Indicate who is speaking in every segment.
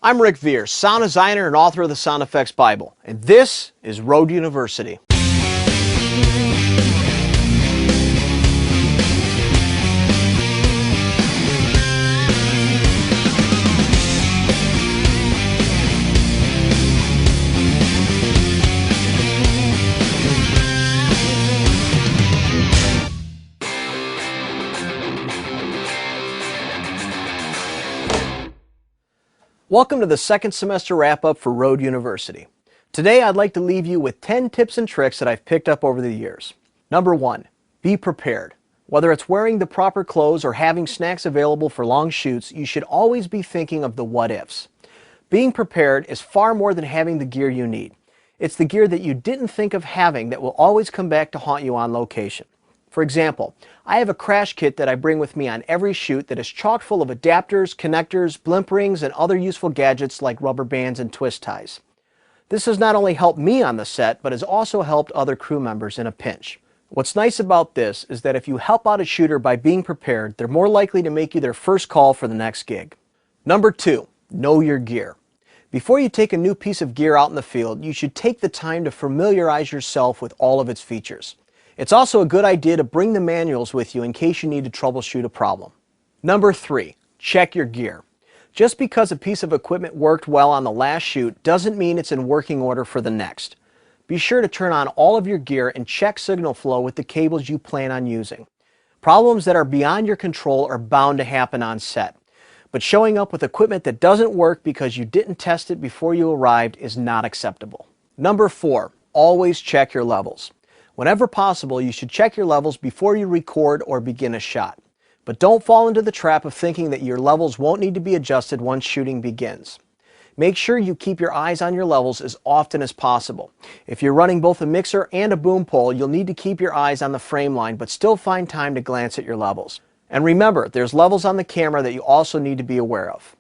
Speaker 1: I'm Ric Viers, sound designer and author of the Sound Effects Bible, and this is Road University. Welcome to the second semester wrap-up for Road University. Today I'd like to leave you with 10 tips and tricks that I've picked up over the years. Number 1, be prepared. Whether it's wearing the proper clothes or having snacks available for long shoots, you should always be thinking of the what-ifs. Being prepared is far more than having the gear you need. It's the gear that you didn't think of having that will always come back to haunt you on location. For example, I have a crash kit that I bring with me on every shoot that is chock full of adapters, connectors, blimp rings, and other useful gadgets like rubber bands and twist ties. This has not only helped me on the set, but has also helped other crew members in a pinch. What's nice about this is that if you help out a shooter by being prepared, they're more likely to make you their first call for the next gig. Number 2, know your gear. Before you take a new piece of gear out in the field, you should take the time to familiarize yourself with all of its features. It's also a good idea to bring the manuals with you in case you need to troubleshoot a problem. Number 3, check your gear. Just because a piece of equipment worked well on the last shoot doesn't mean it's in working order for the next. Be sure to turn on all of your gear and check signal flow with the cables you plan on using. Problems that are beyond your control are bound to happen on set. But showing up with equipment that doesn't work because you didn't test it before you arrived is not acceptable. Number 4, always check your levels. Whenever possible, you should check your levels before you record or begin a shot. But don't fall into the trap of thinking that your levels won't need to be adjusted once shooting begins. Make sure you keep your eyes on your levels as often as possible. If you're running both a mixer and a boom pole, you'll need to keep your eyes on the frame line, but still find time to glance at your levels. And remember, there's levels on the camera that you also need to be aware of.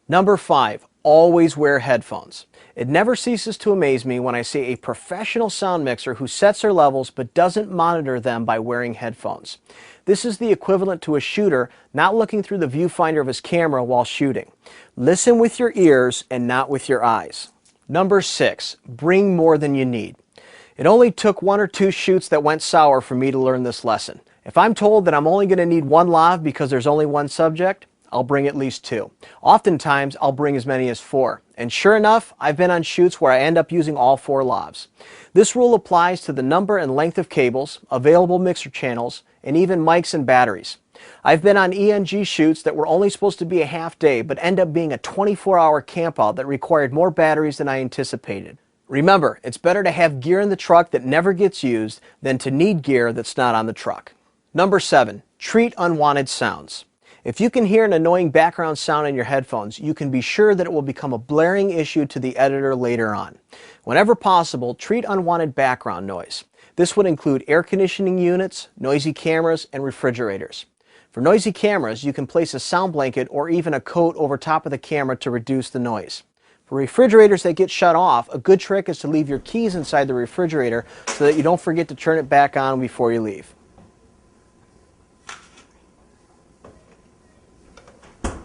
Speaker 1: Number 5, always wear headphones. It never ceases to amaze me when I see a professional sound mixer who sets their levels but doesn't monitor them by wearing headphones. This is the equivalent to a shooter not looking through the viewfinder of his camera while shooting. Listen with your ears and not with your eyes. Number 6, bring more than you need. It only took 1 or 2 shoots that went sour for me to learn this lesson. If I'm told that I'm only going to need 1 lav because there's only 1 subject, I'll bring at least 2. Oftentimes, I'll bring as many as 4. And sure enough, I've been on shoots where I end up using all 4 lavs. This rule applies to the number and length of cables, available mixer channels, and even mics and batteries. I've been on ENG shoots that were only supposed to be a half day, but end up being a 24-hour campout that required more batteries than I anticipated. Remember, it's better to have gear in the truck that never gets used than to need gear that's not on the truck. Number 7, treat unwanted sounds. If you can hear an annoying background sound in your headphones, you can be sure that it will become a blaring issue to the editor later on. Whenever possible, treat unwanted background noise. This would include air conditioning units, noisy cameras, and refrigerators. For noisy cameras, you can place a sound blanket or even a coat over top of the camera to reduce the noise. For refrigerators that get shut off, a good trick is to leave your keys inside the refrigerator so that you don't forget to turn it back on before you leave.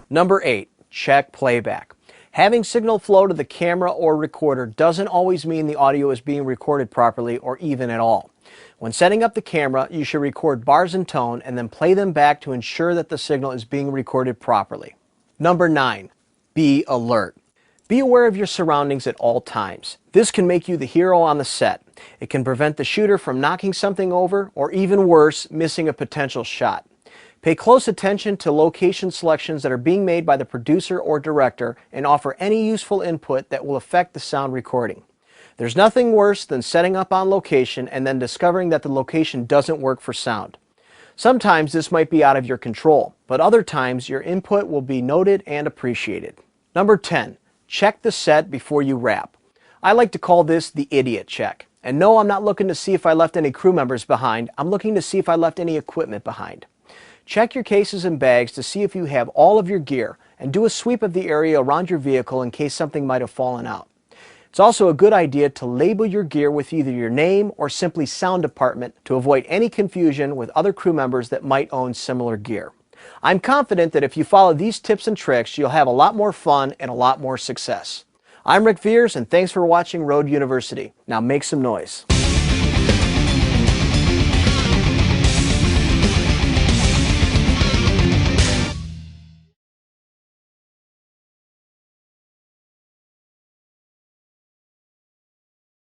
Speaker 1: Number 8, check playback. Having signal flow to the camera or recorder doesn't always mean the audio is being recorded properly or even at all. When setting up the camera, you should record bars in tone and then play them back to ensure that the signal is being recorded properly. Number 9, be alert. Be aware of your surroundings at all times. This can make you the hero on the set. It can prevent the shooter from knocking something over or even worse, missing a potential shot. Pay close attention to location selections that are being made by the producer or director and offer any useful input that will affect the sound recording. There's nothing worse than setting up on location and then discovering that the location doesn't work for sound. Sometimes this might be out of your control, but other times your input will be noted and appreciated. Number 10, check the set before you wrap. I like to call this the idiot check. And no, I'm not looking to see if I left any crew members behind. I'm looking to see if I left any equipment behind. Check your cases and bags to see if you have all of your gear and do a sweep of the area around your vehicle in case something might have fallen out. It's also a good idea to label your gear with either your name or simply sound department to avoid any confusion with other crew members that might own similar gear. I'm confident that if you follow these tips and tricks, you'll have a lot more fun and a lot more success. I'm Ric Viers, and thanks for watching Road University. Now make some noise.